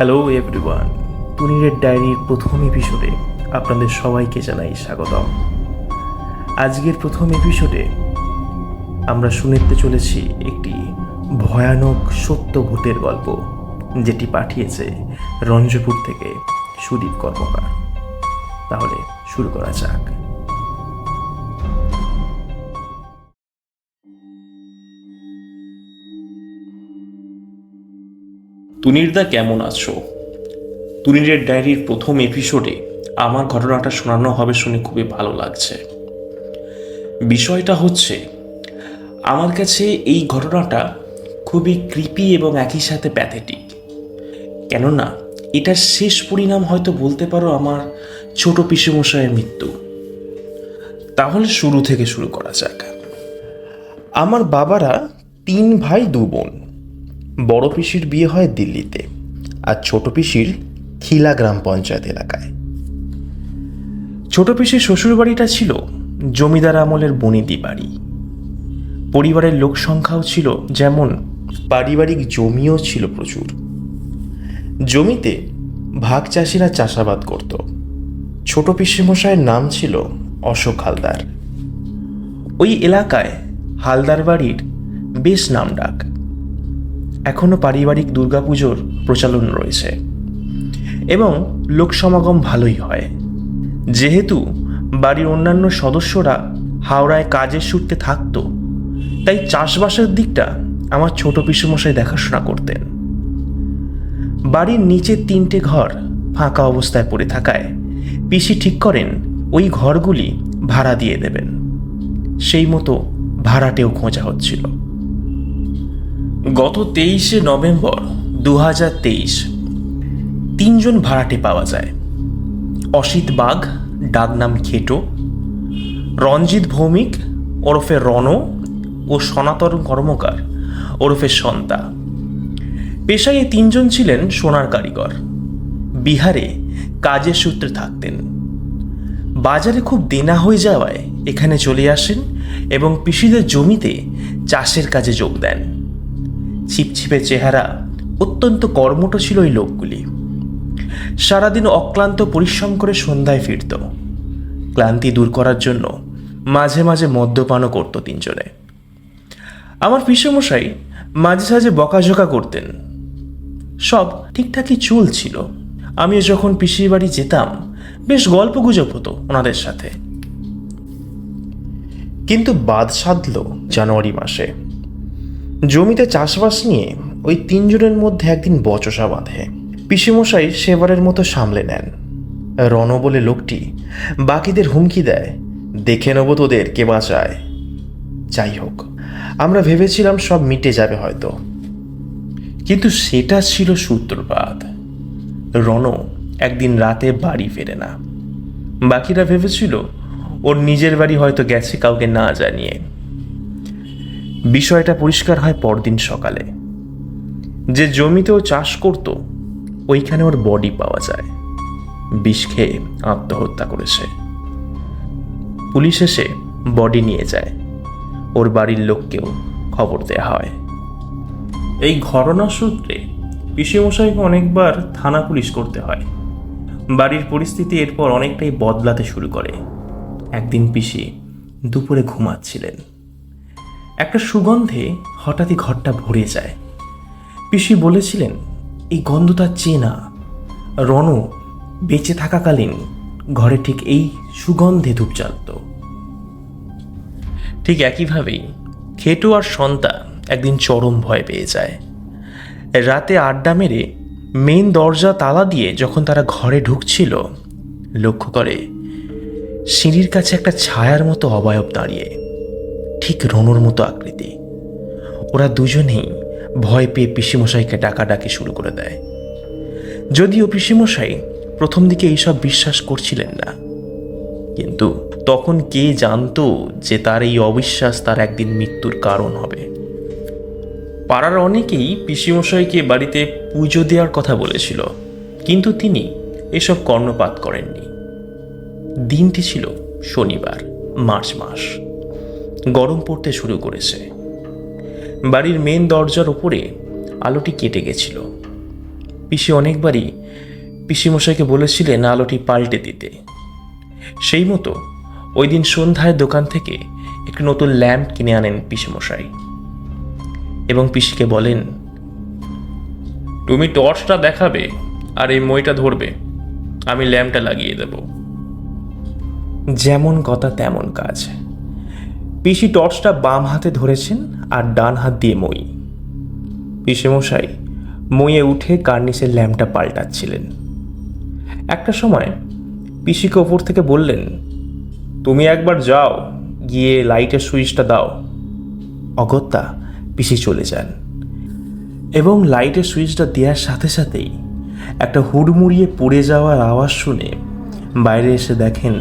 Hello everyone, তুনিরের ডায়েরির প্রথম এপিসোডে আপনাদের সবাইকে জানাই স্বাগতম। আজকের প্রথম এপিসোডে আমরা শুনতে চলেছি একটি ভয়ানক সত্য ভূতের গল্প, যেটি পাঠিয়েছে রঞ্জপুর থেকে সুদীপ কর্মকার। তাহলে শুরু করা যাক। তুনিরদা কেমন আছো? তুনিরের ডায়েরির প্রথম এপিসোডে আমার ঘটনাটা শোনানো হবে শুনে খুবই ভালো লাগছে। বিষয়টা হচ্ছে, আমার কাছে এই ঘটনাটা খুবই ক্রিপি এবং একই সাথে প্যাথেটিক। কেননা এটার শেষ পরিণাম হয়তো বলতে পারো আমার ছোট পিসেমশাইয়ের মৃত্যু। তাহলে শুরু থেকে শুরু করা যাক। আমার বাবারা 3 ভাই 2 বোন। বড় পিসির বিয়ে হয় দিল্লিতে, আর ছোট পিসির খিলা গ্রাম পঞ্চায়েত এলাকায়। ছোট পিসির শ্বশুরবাড়িটা ছিল জমিদার আমলের বনেদি বাড়ি। পরিবারের লোক সংখ্যাও ছিল যেমন, পারিবারিক জমিও ছিল প্রচুর। জমিতে ভাগ চাষিরা চাষাবাদ করত। ছোট পিসেমশাইয়ের নাম ছিল অশোক হালদার। ওই এলাকায় হালদার বাড়ির বেশ নামডাক। এখনও পারিবারিক দুর্গাপুজোর প্রচলন রয়েছে এবং লোক সমাগম ভালোই হয়। যেহেতু বাড়ির অন্যান্য সদস্যরা হাওড়ায় কাজের সূত্রে থাকতো, তাই চাষবাসের দিকটা আমার ছোট পিসেমশাই দেখাশোনা করতেন। বাড়ির নিচে 3টে ঘর ফাঁকা অবস্থায় পড়ে থাকায় পিসি ঠিক করেন ওই ঘরগুলি ভাড়া দিয়ে দেবেন। সেই মতো ভাড়াটেও খোঁজা হচ্ছিল। গত 23শে নভেম্বর 2023 3জন ভাড়াটে পাওয়া যায়। অসিত বাঘ, ডাকনাম খেটো, রঞ্জিত ভৌমিক ওরফে রণ ও সনাতন কর্মকার ওরফে সন্তা। পেশায় এই 3জন ছিলেন সোনার কারিগর। বিহারে কাজের সূত্রে থাকতেন। বাজারে খুব দেনা হয়ে যাওয়ায় এখানে চলে আসেন এবং পিসিদের জমিতে চাষের কাজে যোগ দেন। ছিপছিপে চেহারা, অত্যন্ত কর্মঠ ছিল এই লোকগুলি। সারাদিন অক্লান্ত পরিশ্রম করে সন্ধ্যায় ফিরত। ক্লান্তি দূর করার জন্য মাঝে মাঝে মদ্যপানও করত 3জনে। আমার পিসেমশাই মাঝে সাঝে বকাঝোকা করতেন। সব ঠিকঠাকই চলছিল। আমিও যখন পিসির বাড়ি যেতাম বেশ গল্পগুজব হতো ওনাদের সাথে। কিন্তু বাদ সাধল জানুয়ারি মাসে। জমিতে চাষবাস নিয়ে ওই 3জনের মধ্যে একদিন বচসা বাঁধে। পিসেমশাই সেবারের মতো সামলে নেন। রণ বলে লোকটি বাকিদের হুমকি দেয়, দেখে নেব তোদের কে বাঁচায়। যাই হোক, আমরা ভেবেছিলাম সব মিটে যাবে হয়তো, কিন্তু সেটা ছিল সূত্রপাত। রণ একদিন রাতে বাড়ি ফেরে না। বাকিরা ভেবেছিল ওর নিজের বাড়ি হয়তো গেছে কাউকে না জানিয়ে। বিষয়টা পরিষ্কার হয় পরদিন সকালে। যে জমিতে ও চাষ করত ওইখানে ওর বডি পাওয়া যায়। বিষ খেয়ে আত্মহত্যা করেছে। পুলিশ এসে বডি নিয়ে যায়। ওর বাড়ির লোককেও খবর দেয়া হয়। এই ঘটনার সূত্রে পিসেমশাইকে অনেকবার থানা পুলিশ করতে হয়। বাড়ির পরিস্থিতি এরপর অনেকটাই বদলাতে শুরু করে। একদিন পিসি দুপুরে ঘুমাচ্ছিলেন। একটা সুগন্ধে হঠাৎই ঘরটা ভরে যায়। পিসি বলেছিলেন এই গন্ধ তার চেনা। রণ বেঁচে থাকাকালীন ঘরে ঠিক এই সুগন্ধে ধূপ জ্বালত। ঠিক একইভাবেই খেটু আর সন্তা একদিন চরম ভয় পেয়ে যায়। রাতে আড্ডা মেরে মেন দরজা তালা দিয়ে যখন তারা ঘরে ঢুকছিল, লক্ষ্য করে সিঁড়ির কাছে একটা ছায়ার মতো অবয়ব দাঁড়িয়ে, ঠিক রণর মতো আকৃতি। ওরা দুজনেই ভয় পেয়ে পিসেমশাইকে ডাকাডাকি শুরু করে দেয়। যদিও পিসেমশাই প্রথম দিকে এইসব বিশ্বাস করছিলেন না, কিন্তু তখন কে জানতো যে তার এই অবিশ্বাস তার একদিন মৃত্যুর কারণ হবে। পাড়ার অনেকেই পিসেমশাইকে বাড়িতে পুজো দেওয়ার কথা বলেছিল, কিন্তু তিনি এসব কর্ণপাত করেননি। দিনটি ছিল শনিবার, মার্চ মাস। গরম পড়তে শুরু করেছে। বাড়ির মেন দরজার উপরে আলোটি কেটে গেছিল। পিসি অনেকবারই পিসিমশাইকে বলেছিলেন আলোটি পাল্টে দিতে। সেই মতো ওই দিন সন্ধ্যায় দোকান থেকে একটি নতুন ল্যাম্প কিনে আনেন পিসিমশাই এবং পিসিকে বলেন, তুমি টর্চটা দেখাবে আর এই মইটা ধরবে, আমি ল্যাম্পটা লাগিয়ে দেব। যেমন কথা তেমন কাজ। পিসি টর্চটা বাম হাতে ধরেছেন আর ডান হাত দিয়ে মই। পিসেমশাই মইয়ে উঠে কার্নিসের ল্যাম্পটা পাল্টাচ্ছিলেন। একটা সময় পিসিকে ওপর থেকে বললেন, তুমি একবার যাও, গিয়ে লাইটের সুইচটা দাও। অগত্যা পিসি চলে যান এবং লাইটের সুইচটা দেওয়ার সাথে সাথেই একটা হুড়মুড়িয়ে পড়ে যাওয়ার আওয়াজ শুনে বাইরে এসে দেখেন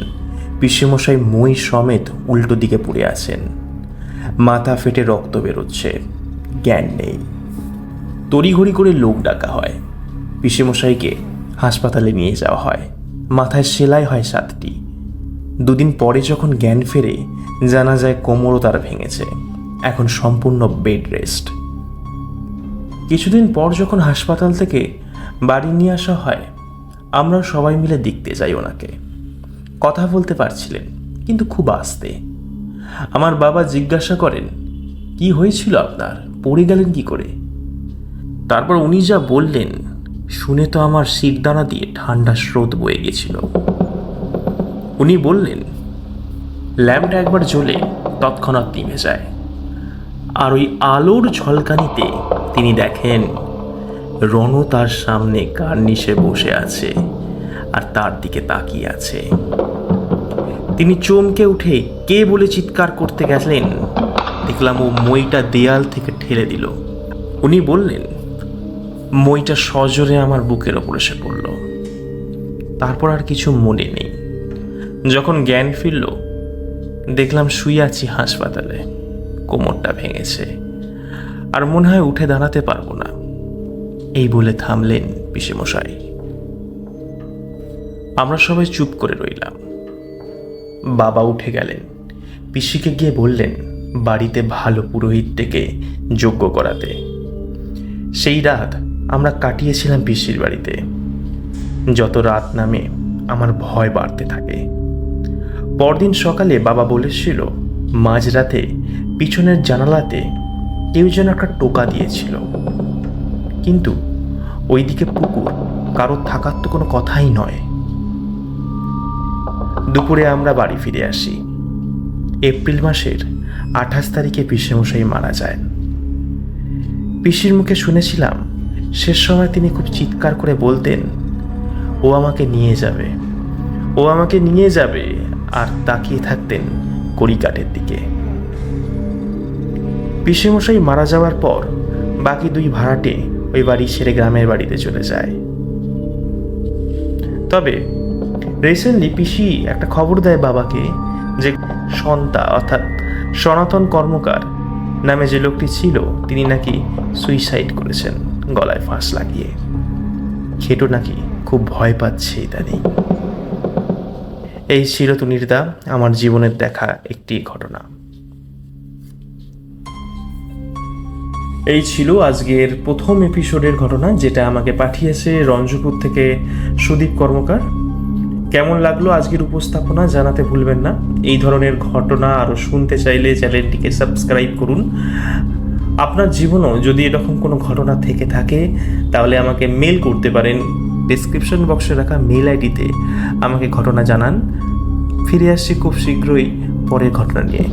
পিসেমশাই মই সমেত উল্টো দিকে পড়ে আছেন। মাথা ফেটে রক্ত বেরোচ্ছে, জ্ঞান নেই। তড়িঘড়ি করে লোক ডাকা হয়। পিসেমশাইকে হাসপাতালে নিয়ে যাওয়া হয়। মাথায় সেলাই হয় 7টি। দুদিন পরে যখন জ্ঞান ফেরে জানা যায় কোমরও তার ভেঙেছে, এখন সম্পূর্ণ বেড রেস্ট। কিছুদিন পর যখন হাসপাতাল থেকে বাড়ি নিয়ে আসা হয়, আমরা সবাই মিলে দেখতে যাই ওনাকে। কথা বলতে পারছিলেন কিন্তু খুব আস্তে। আমার বাবা জিজ্ঞাসা করেন, কি হয়েছিল আপনার, পড়ে গেলেন কি করে? তারপর উনি যা বললেন শুনে তো আমার শিরদাঁড়া দিয়ে ঠান্ডা স্রোত বয়ে গেছিল। উনি বললেন, ল্যাম্পটা একবার জ্বলে তৎক্ষণাৎ নিভে যায়, আর ওই আলোর ঝলকানিতে তিনি দেখেন রণ তার সামনে কার্নিশে বসে আছে আর তার দিকে তাকিয়ে আছে। তিনি চমকে উঠে কে বলে চিৎকার করতে গেলেন, দেখলাম ও মইটা দেয়াল থেকে ঠেলে দিল। উনি বললেন, মইটা সজোরে আমার বুকের ওপর এসে পড়ল। তারপর আর কিছু মনে নেই। যখন জ্ঞান ফিরল দেখলাম শুয়ে আছি হাসপাতালে, কোমরটা ভেঙেছে আর মনে হয় উঠে দাঁড়াতে পারবো না। এই বলে থামলেন পিসেমশাই। আমরা সবাই চুপ করে রইলাম। বাবা উঠে গেলেন, পিসিকে গিয়ে বললেন বাড়িতে ভালো পুরোহিত ডেকে যজ্ঞ করাতে। সেই রাত আমরা কাটিয়েছিলাম পিসির বাড়িতে। যত রাত নামে আমার ভয় বাড়তে থাকে। পরদিন সকালে বাবা বলেছিল মাঝরাতে পিছনের জানালাতে কেউ যেন একটা টোকা দিয়েছিল, কিন্তু ওইদিকে পুকুর, কারোর থাকার তো কোনো কথাই নয়। দুপুরে আমরা বাড়ি ফিরে আসি। এপ্রিল মাসের 28 তারিখে পিসেমশাই মারা যায়। পিসির মুখে শুনেছিলাম শেষ সময় তিনি খুব চিৎকার করে বলতেন, ও আমাকে নিয়ে যাবে, ও আমাকে নিয়ে যাবে, আর তাকিয়ে থাকতেন কড়িকাঠের দিকে। পিসেমশাই মারা যাওয়ার পর বাকি 2 ভাড়াটে ওই বাড়ি ছেড়ে গ্রামের বাড়িতে চলে যায়। তবে রিসেন্টলি পিসি একটা খবর দেয় বাবাকে যে সন্তা অর্থাৎ সনাতন কর্মকার নামে যে লোকটি ছিল তিনি নাকি সুইসাইড করেছেন গলায় ফাঁস লাগিয়ে। খেটো নাকি খুব ভয় পাচ্ছে ইত্যাদি। এই ছিল তুনিরদা আমার জীবনের দেখা একটি ঘটনা। এই ছিল আজকের প্রথম এপিসোডের ঘটনা, যেটা আমাকে পাঠিয়েছে রঞ্জপুর থেকে সুদীপ কর্মকার। কেমন লাগলো আজকের উপস্থাপনা জানাতে ভুলবেন না। এই ধরনের ঘটনা আরও শুনতে চাইলে চ্যানেলটিকে সাবস্ক্রাইব করুন। আপনার জীবনেও যদি এরকম কোনো ঘটনা থেকে থাকে তাহলে আমাকে মেল করতে পারেন। ডেসক্রিপশন বক্সে রাখা মেল আইডিতে আমাকে ঘটনা জানান। ফিরে আসছি খুব শীঘ্রই পরের ঘটনা নিয়ে।